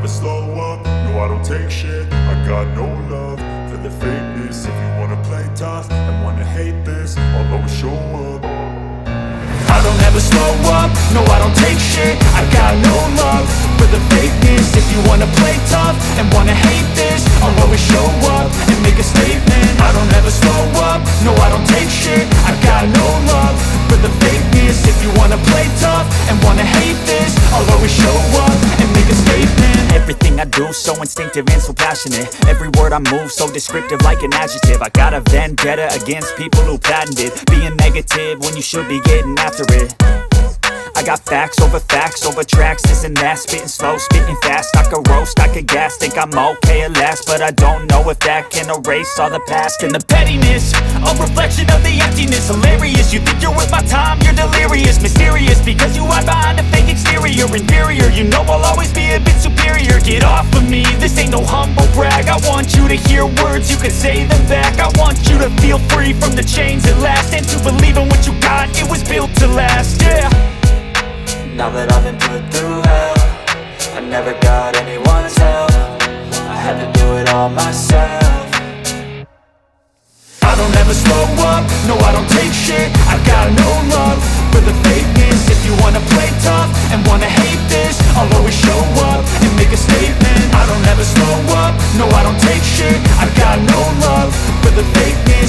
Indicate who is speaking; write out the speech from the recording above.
Speaker 1: slow up, no I don't take shit. I got no love for the fakeness. If you wanna play tough and wanna hate this, I'll always show up. I don't ever slow up, no I don't take shit. I got no love for the fakeness. If you wanna play tough and wanna hate this, I'll always show up and make a statement. I don't ever slow up, no I don't take shit. I got no love for the fakeness. If you wanna play tough and wanna hate this, I'll always show up and make a statement.
Speaker 2: Everything I do so instinctive and so passionate. Every word I move so descriptive like an adjective. I got a vendetta against people who patented being negative when you should be getting after it. I got facts over tracks, this and that. Spitting slow, spitting fast, I could roast, I could gas. Think I'm okay at last, but I don't know if that can erase all the past. And the pettiness, a reflection of the emptiness. Hilarious, you think you're worth my time, you're delirious. Mysterious, because you hide behind a fake exterior. Inferior, you know I'll always be a bit superior. Get off of me, this ain't no humble brag. I want you to hear words, you can say them back. I want you to feel free from the chains at last, and to believe in what you got, it was built to last, yeah.
Speaker 3: Now that I've been put through hell, I never got anyone's help. I had to do it all myself.
Speaker 1: I don't ever slow up, no I don't take shit. I got no love for the fakeness. If you wanna play